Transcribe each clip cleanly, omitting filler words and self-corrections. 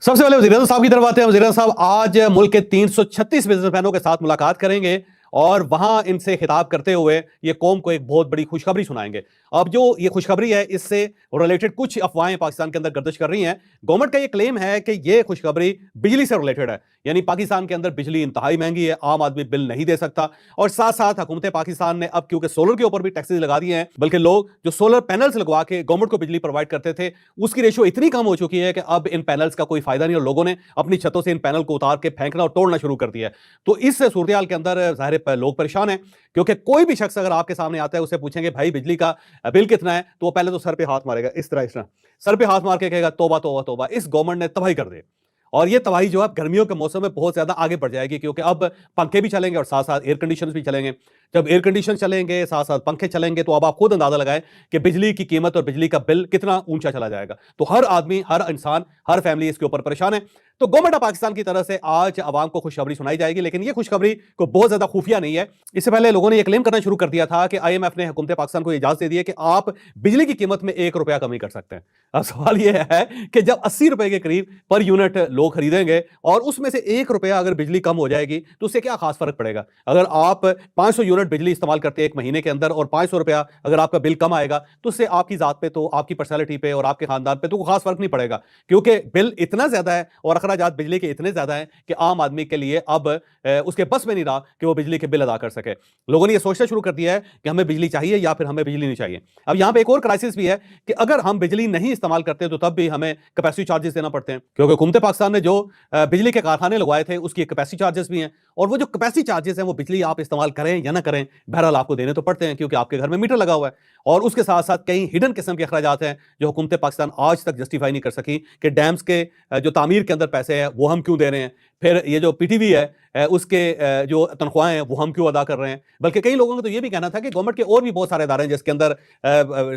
सबसे पहले वज़ीर आज़म साहब की तरफ आते हैं। वज़ीर आज़म साहब आज मुल्क के 336 बिजनेसमैनों के साथ मुलाकात करेंगे और वहां इनसे खिताब करते हुए ये कौम को एक बहुत बड़ी खुशखबरी सुनाएंगे। अब जो ये खुशखबरी है, इससे रिलेटेड कुछ अफवाहें पाकिस्तान के अंदर गर्दिश कर रही हैं। गवर्नमेंट का ये क्लेम है कि ये खुशखबरी बिजली से रिलेटेड है, यानी पाकिस्तान के अंदर बिजली इंतहाई महंगी है, आम आदमी बिल नहीं दे सकता। और साथ साथ हुकूमत पाकिस्तान ने अब क्योंकि सोलर के ऊपर भी टैक्सेस लगा दिए हैं, बल्कि लोग जो सोलर पैनल्स लगवा के गवर्नमेंट को बिजली प्रोवाइड करते थे उसकी रेशो इतनी कम हो चुकी है कि अब इन पैनल्स का कोई फायदा नहीं और लोगों ने अपनी छतों से इन पैनल को उतार के फेंकना और तोड़ना शुरू कर दिया है। तो इस सूरत हाल के अंदर ज़ाहिर लोग परेशान हैं, क्योंकि कोई भी शख्स अगर आपके सामने आता है, उसे पूछेंगे भाई बिजली का बिल कितना है, तो वो पहले तो सर पे हाथ मारेगा, इस तरह सर पे हाथ मार के कहेगा तौबा तौबा तौबा, इस गवर्नमेंट ने तबाही कर दी। और ये तबाही जो है गर्मियों के मौसम में बहुत ज्यादा आगे बढ़ जाएगी, क्योंकि अब पंखे भी चलेंगे और साथ साथ एयर कंडीशन भी चलेंगे। जब एयर कंडीशन चलेंगे साथ साथ पंखे चलेंगे तो अब आप खुद अंदाजा लगाएं कि बिजली की कीमत और बिजली का बिल कितना ऊंचा चला जाएगा। तो हर आदमी, हर इंसान, हर फैमिली इसके ऊपर परेशान है। तो गवर्नमेंट ऑफ पाकिस्तान की तरफ से आज आवाम को खुशखबरी सुनाई जाएगी, लेकिन ये खुशखबरी को बहुत ज्यादा खुफिया नहीं है। इससे पहले लोगों ने यह क्लेम करना शुरू कर दिया था कि IMF ने हुकूमत पाकिस्तान को इजाजत दे दी है कि आप बिजली की कीमत में 1 रुपया कमी कर सकते हैं। अब सवाल यह है कि जब 80 रुपए के करीब पर यूनिट लोग खरीदेंगे और उसमें से 1 रुपया अगर बिजली कम हो जाएगी तो उससे क्या खास फर्क पड़ेगा। अगर आप 500 यूनिट बिजली इस्तेमाल करते हैं एक महीने के अंदर और 500 रुपया अगर आपका बिल कम आएगा तो उससे आपकी जात पे, तो आपकी पर्सनैलिटी पे और आपके खानदान पे तो कोई खास फर्क नहीं पड़ेगा, क्योंकि बिल इतना ज्यादा है और अखराजात बिजली के इतने ज्यादा हैं कि आम आदमी के लिए अब उसके बस में नहीं रहा कि वो बिजली के बिल अदा कर सके। लोगों ने ये सोचना शुरू कर दिया है कि हमें बिजली चाहिए या फिर हमें बिजली नहीं चाहिए। अब यहां पे एक और क्राइसिस भी है कि अगर हम बिजली नहीं इस्तेमाल करते तो तब भी हमें कैपेसिटी चार्जेस देना पड़ते हैं, क्योंकि हुकूमत पाकिस्तान ने जो बिजली के कारखाने लगवाए थे उसकी कैपेसिटी चार्जेस भी हैं। और वो जो कैपेसिटी चार्जेस हैं वो बिजली आप इस्तेमाल करें या ना करें, बहरहाल आपको देने तो पड़ते हैं, क्योंकि आपके घर में मीटर लगा हुआ है। और उसके साथ साथ कई हिडन किस्म के अखराजात हैं जो हुकूमत पाकिस्तान आज तक जस्टिफाई नहीं कर सकी कि डैम्स के जो तामीर के अंदर पैसे हैं वो हम क्यों दे रहे हैं, फिर ये जो PTV है उसके जो तनख्वाहें हैं वो हम क्यों अदा कर रहे हैं। बल्कि कई लोगों का तो ये भी कहना था कि गवर्नमेंट के और भी बहुत सारे इदारे हैं, जिसके अंदर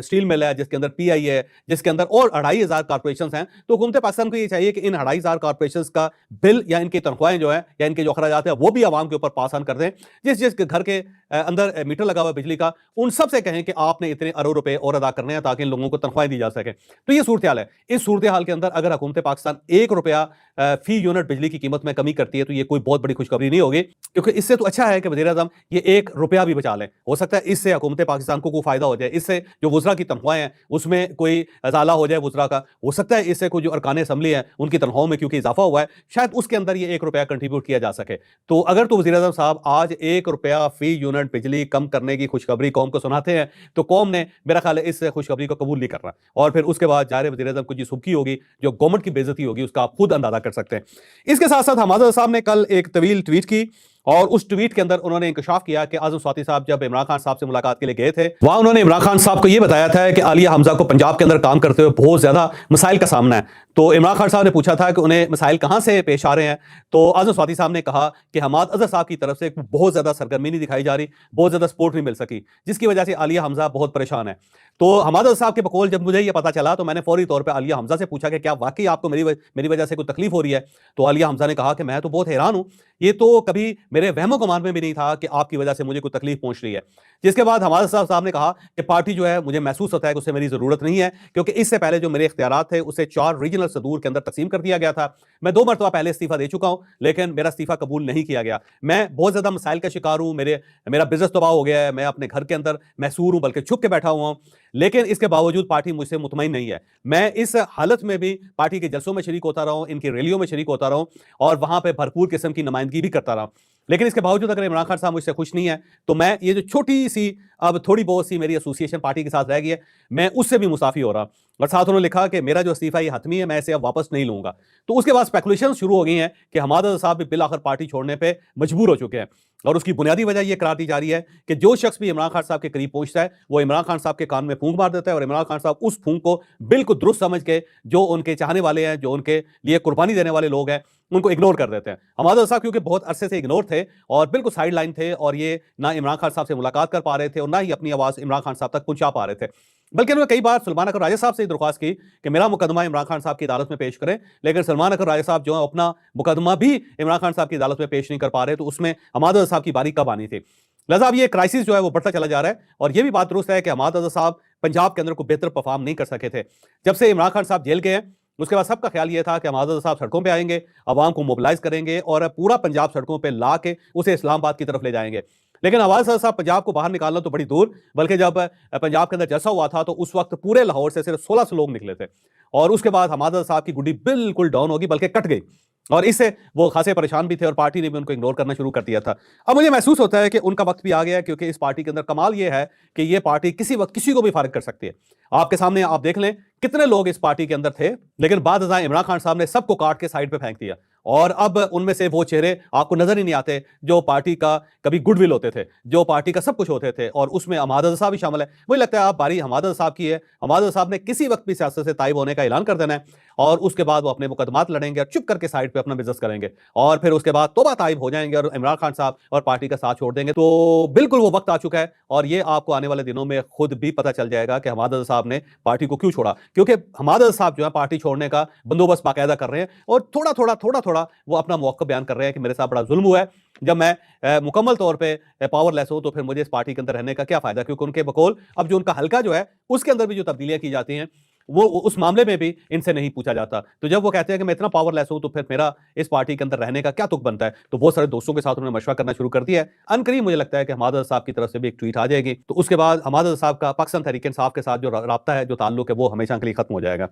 स्टील मिल है, जिसके अंदर PI है, जिसके अंदर और 2500 कॉर्पोरेशन हैं। तो हुकूमत पाकिस्तान को ये चाहिए कि इन 2500 कॉर्पोरेशन का बिल या इनकी तनख्वाहें जो है या इनके जो अखराजात है वो भी आवाम के ऊपर पास ऑन कर दें। जिस जिस घर के अंदर मीटर लगा हुआ बिजली का, उन सब से कहें कि आपने इतने अरब रुपए और अदा करने हैं ताकि इन लोगों को तनख्वाहें दी जा सके। तो ये सूरत हाल है। इस सूरत हाल के अंदर अगर हुकूमत पाकिस्तान 1 रुपया फी यूनिट बिजली की कीमत में कमी करती है तो ये कोई बहुत बड़ी खुशखबरी नहीं होगी, क्योंकि इससे तो अच्छा है कि वज़ीर आज़म ये 1 रुपया भी बचा लें। हो सकता है इससे हुकूमत पाकिस्तान को कोई फायदा हो जाए, इससे जो वज़रा की तनख्वाहें हैं उसमें कोई इजाला हो जाए वज़रा का। हो सकता है इससे कोई जो अरकान असम्बली है उनकी तनख्वाहों में क्योंकि इजाफा हुआ है, शायद उसके अंदर ये 1 रुपया कंट्रीब्यूट किया जा सके। तो अगर तो वज़ीर आज़म साहब आज 1 रुपया फी यूनिट बिजली कम करने की खुशखबरी कौम को सुनाते हैं तो कौम ने मेरा ख्याल है इस खुशखबरी को कबूल नहीं करना, और फिर उसके बाद जाहिर वज़ीर आज़म को जो सुबकी होगी, जो गवर्नमेंट की बेइज्जती होगी, उसका आप खुद अंदाजा कर सकते हैं। इसके साथ साथ हमाद साहब ने कल एक तवील ट्वीट की और उस ट्वीट के अंदर उन्होंने इंकशाफ किया कि आज़म स्वाति साहब जब इमरान खान साहब से मुलाकात के लिए गए थे, वहां उन्होंने इमरान खान साहब को यह बताया था कि आलिया हमजा को पंजाब के अंदर काम करते हुए बहुत ज्यादा मसाइल का सामना है। तो इमरान खान साहब ने पूछा था कि उन्हें मसाइल कहां से पेश आ रहे हैं, तो आज़म स्वाति साहब ने कहा कि हमाद अजहर साहब की तरफ से बहुत ज्यादा सरगर्मी नहीं दिखाई जा रही, बहुत ज्यादा सपोर्ट नहीं मिल सकी, जिसकी वजह से आलिया हमजा बहुत परेशान है। तो हमाद अजहर साहब के बकौल जब मुझे यह पता चला तो मैंने फौरी तौर पर आलिया हमजा से पूछा कि क्या वाकई आपको मेरी वजह से कोई तकलीफ हो रही है। तो आलिया हमजा ने कहा कि मैं तो बहुत हैरान हूं, ये तो कभी मेरे वहमो गुमान में भी नहीं था कि आपकी वजह से मुझे कोई तकलीफ पहुंच रही है। जिसके बाद हमाद साहब ने कहा कि पार्टी जो है मुझे महसूस होता है कि उससे मेरी जरूरत नहीं है, क्योंकि इससे पहले जो मेरे इख्तियारात थे उसे 4 रीजनल सदूर के अंदर तकसीम कर दिया गया था। मैं 2 मरतबा पहले इस्तीफा दे चुका हूं, लेकिन मेरा इस्तीफा कबूल नहीं किया गया। मैं बहुत ज्यादा मसाइल का शिकार हूं, मेरा बिजनेस तबाह हो गया है, मैं अपने घर के अंदर महसूर हूं, बल्कि छुप के बैठा हुआ हूं, लेकिन इसके बावजूद पार्टी मुझसे मुतमईन नहीं है। मैं इस हालत में भी पार्टी के जलसों में शरीक होता रहा हूं, इनकी रैलियों में शरीक होता रहा हूं और वहां पर भरपूर किस्म की नुमाइंदगी भी करता रहा। लेकिन इसके बावजूद अगर इमरान खान साहब मुझसे खुश नहीं है तो मैं ये जो छोटी सी अब थोड़ी बहुत सी मेरी एसोसिएशन पार्टी के साथ रह गई है, मैं उससे भी मुसाफी हो रहा। और साथ उन्होंने लिखा कि मेरा जो इस्तीफा ये हतमी है, मैं इसे अब वापस नहीं लूंगा। तो उसके बाद स्पेकुलेशन शुरू हो गई हैं कि हमाद अजहर साहब भी बिल आखिर पार्टी छोड़ने पे मजबूर हो चुके हैं, और उसकी बुनियादी वजह यह करार दी जा रही है कि जो शख्स भी इमरान खान साहब के करीब पहुंचता है वो इमरान खान साहब के कान में फूंक मार देता है, और इमरान खान साहब उस फूंक को बिल्कुल दुरुस्त समझ के जो उनके चाहने वाले हैं, जो उनके लिए कुर्बानी देने वाले लोग हैं, उनको इग्नोर कर देते हैं। हमाद अजहर साहब क्योंकि बहुत अरसे से इग्नोर थे और बिल्कुल साइड लाइन थे, और ये ना इमरान खान साहब से मुलाकात कर पा रहे थे और ना ही अपनी आवाज़ इमरान खान साहब तक पहुंचा पा रहे थे, बल्कि उन्होंने कई बार सलमान अकर राजा साहब से दरख्वास्त की कि मेरा मुकदमा इमरान खान साहब की अदालत में पेश करें, लेकिन सलमान अकर राजा साहब जो है अपना मुकदमा भी इमरान खान साहब की अदालत में पेश नहीं कर पा रहे। तो उसमें हमाद अजहर साहब की बारी कब आनी थी। लिहाजा अब ये क्राइसिस जो है वो बढ़ता चला जा रहा है, और ये भी बात दुरुस्त है कि हमाद अजहर साहब पंजाब के अंदर को बेहतर परफॉर्म नहीं कर सके थे। जब से इमरान खान साहब जेल गए हैं اس کے بعد سب کا خیال یہ تھا کہ ہمادرضا صاحب سڑکوں پہ آئیں گے، عوام کو موبلائز کریں گے اور پورا پنجاب سڑکوں پہ لا کے اسے اسلام آباد کی طرف لے جائیں گے۔ لیکن ہمادرضا صاحب پنجاب کو باہر نکالنا تو بڑی دور، بلکہ جب پنجاب کے اندر جلسہ ہوا تھا تو اس وقت پورے لاہور سے صرف 1600 لوگ نکلے تھے، اور اس کے بعد ہمادرضا صاحب کی گڈی بالکل ڈاؤن ہوگی، بلکہ کٹ گئی، اور اس سے وہ خاصے پریشان بھی تھے اور پارٹی نے بھی ان کو اگنور کرنا شروع کر دیا تھا۔ اب مجھے محسوس ہوتا ہے کہ ان کا وقت بھی آ گیا ہے، کیونکہ اس پارٹی کے اندر کمال یہ ہے کہ یہ پارٹی کسی وقت کسی کو بھی فارغ کر سکتی ہے۔ آپ کے سامنے آپ دیکھ لیں کتنے لوگ اس پارٹی کے اندر تھے، لیکن بعد ازاں عمران خان صاحب نے سب کو کاٹ کے سائڈ پہ پھینک دیا، اور اب ان میں سے وہ چہرے آپ کو نظر ہی نہیں آتے جو پارٹی کا کبھی گڈ ول ہوتے تھے، جو پارٹی کا سب کچھ ہوتے تھے، اور اس میں ہمادرضا صاحب بھی شامل ہے۔ مجھے لگتا ہے آپ باری ہمادرضا صاحب کی ہے، ہمادرضا صاحب نے کسی وقت بھی سیاست سے تائب ہونے کا اعلان کر دینا ہے، اور اس کے بعد وہ اپنے مقدمات لڑیں گے اور چپ کر کے سائڈ پہ اپنا بزنس کریں گے، اور پھر اس کے بعد توبہ طائب ہو جائیں گے اور عمران خان صاحب اور پارٹی کا ساتھ چھوڑ دیں گے۔ تو بالکل وہ وقت آ چکا ہے، اور یہ آپ کو آنے والے دنوں میں خود بھی پتہ چل جائے گا کہ ہمادرضا صاحب نے پارٹی کو کیوں چھوڑا، کیونکہ ہمادرضا صاحب جو ہے پارٹی چھوڑنے کا بندوبست باقاعدہ کر رہے ہیں، اور تھوڑا تھوڑا وہ اپنا موقف بیان کر رہے ہیں کہ میرے ساتھ بڑا ظلم ہوا ہے، جب میں مکمل طور پہ پاور لیس ہوں تو پھر مجھے اس پارٹی کے اندر رہنے کا کیا فائدہ، کیونکہ ان کے بقول اب جو ان کا حلقہ جو ہے اس کے اندر بھی جو تبدیلیاں کی جاتی ہیں وہ اس معاملے میں بھی ان سے نہیں پوچھا جاتا۔ تو جب وہ کہتے ہیں کہ میں اتنا پاور لیس ہوں تو پھر میرا اس پارٹی کے اندر رہنے کا کیا تک بنتا ہے، تو بہت سارے دوستوں کے ساتھ انہوں نے مشورہ کرنا شروع کر دیا ہے۔ ان قریب مجھے لگتا ہے کہ ہمادرضا صاحب کی طرف سے بھی ایک ٹویٹ آ جائے گی، تو اس کے بعد ہمادرضا صاحب کا پاکستان تحریک انصاف کے ساتھ جو رابطہ ہے، جو تعلق ہے، وہ ہمیشہ کے لیے ختم ہو جائے گا۔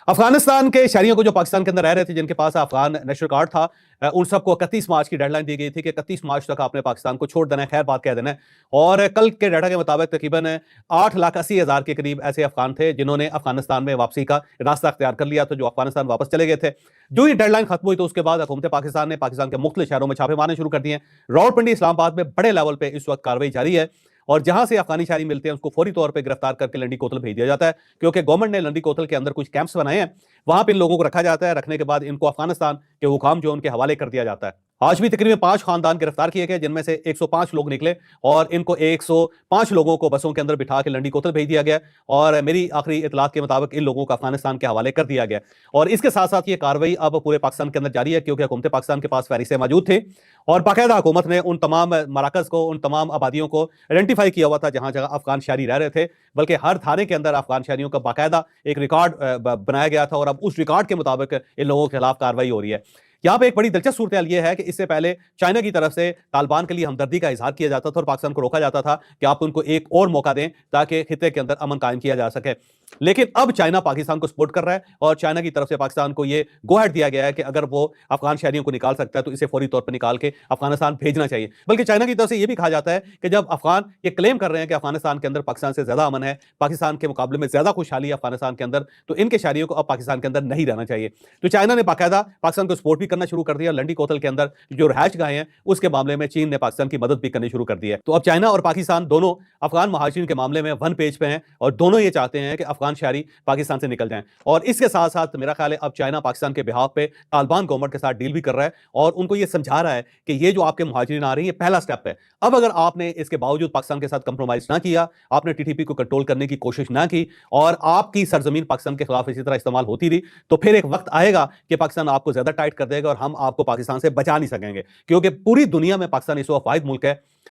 افغانستان کے شہریوں کو جو پاکستان کے اندر رہ رہے تھے، جن کے پاس افغان نیشنل کارڈ تھا، ان سب کو 31 مارچ کی ڈیڈ لائن دی گئی تھی کہ 31 مارچ تک آپ نے پاکستان کو چھوڑ دینا ہے، خیر بات کہہ دینا ہے، اور کل کے ڈیٹا کے مطابق تقریباً 8,80,000 کے قریب ایسے افغان تھے جنہوں نے افغانستان میں واپسی کا راستہ اختیار کر لیا تھا، جو افغانستان واپس چلے گئے تھے۔ جو ہی ڈیڈ لائن ختم ہوئی تو اس کے بعد حکومت پاکستان نے پاکستان کے مختلف شہروں میں چھاپے مارنے شروع کر دیے۔ راولپنڈی، اسلام آباد میں بڑے لیول پہ اس وقت کارروائی جاری ہے، اور جہاں سے افغانی شہری ملتے ہیں اس کو فوری طور پہ گرفتار کر کے لنڈی کوتل بھیج دیا جاتا ہے، کیونکہ گورنمنٹ نے لنڈی کوتل کے اندر کچھ کیمپس بنائے ہیں، وہاں پہ ان لوگوں کو رکھا جاتا ہے، رکھنے کے بعد ان کو افغانستان کے حکام جو ان کے حوالے کر دیا جاتا ہے۔ آج بھی تقریباً 5 خاندان گرفتار کیے گئے، جن میں سے 105 لوگ نکلے، اور ان کو 105 لوگوں کو بسوں کے اندر بٹھا کے لنڈی کوتل بھیج دیا گیا، اور میری آخری اطلاعات کے مطابق ان لوگوں کو افغانستان کے حوالے کر دیا گیا۔ اور اس کے ساتھ ساتھ یہ کارروائی اب پورے پاکستان کے اندر جاری ہے، کیونکہ حکومت پاکستان کے پاس فہرستیں موجود تھیں، اور باقاعدہ حکومت نے ان تمام مراکز کو، ان تمام آبادیوں کو آئیڈینٹیفائی کیا ہوا تھا جہاں جگہ افغان شہری رہ رہے تھے، بلکہ ہر تھانے کے اندر افغان شہریوں کا باقاعدہ ایک ریکارڈ بنایا گیا تھا، اور اب اس ریکارڈ کے مطابق ان لوگوں کے خلاف کارروائی ہو رہی ہے۔ یہاں پہ ایک بڑی دلچسپ صورتحال یہ ہے کہ اس سے پہلے چائنا کی طرف سے طالبان کے لیے ہمدردی کا اظہار کیا جاتا تھا، اور پاکستان کو روکا جاتا تھا کہ آپ ان کو ایک اور موقع دیں تاکہ خطے کے اندر امن قائم کیا جا سکے، لیکن اب چائنا پاکستان کو سپورٹ کر رہا ہے، اور چائنا کی طرف سے پاکستان کو یہ گو ہیڈ دیا گیا ہے کہ اگر وہ افغان شہریوں کو نکال سکتا ہے تو اسے فوری طور پر نکال کے افغانستان بھیجنا چاہیے۔ بلکہ چائنا کی طرف سے یہ بھی کہا جاتا ہے کہ جب افغان یہ کلیم کر رہے ہیں کہ افغانستان کے اندر پاکستان سے زیادہ امن ہے، پاکستان کے مقابلے میں زیادہ خوشحالی ہے افغانستان کے اندر، تو ان کے شہریوں کو اب پاکستان کے اندر نہیں رہنا چاہیے۔ تو چائنا نے باقاعدہ پاکستان کو سپورٹ بھی کرنا شروع کر دیا، لنڈی کوتل کے اندر جو رہائش گاہیں ہیں اس کے معاملے میں چین نے پاکستان کی مدد بھی کرنی شروع کر دی ہے۔ تو اب چائنا اور پاکستان دونوں افغان مہاجرین کے معاملے میں ون پیج پہ ہیں، اور دونوں یہ چاہتے ہیں کہ افغان شہری پاکستان سے نکل جائیں، اور اس کے ساتھ ساتھ میرا خیال ہے اب چائنا پاکستان کے بہاف پہ طالبان گورنمنٹ کے ساتھ ڈیل بھی کر رہا ہے، اور ان کو یہ سمجھا رہا ہے کہ یہ جو آپ کے مہاجرین آ رہے ہیں یہ پہلا سٹیپ ہے، اب اگر آپ نے اس کے باوجود پاکستان کے ساتھ کمپرومائز نہ کیا، آپ نے ٹی ٹی پی کو کنٹرول کرنے کی کوشش نہ کی، اور آپ کی سرزمین پاکستان کے خلاف اسی طرح استعمال ہوتی رہی، تو پھر ایک وقت آئے گا کہ پاکستان آپ کو زیادہ ٹائٹ کر دے گا، اور ہم آپ کو پاکستان سے بچا نہیں سکیں گے، کیونکہ پوری دنیا میں پاکستان اس وقت واحد ملک ہے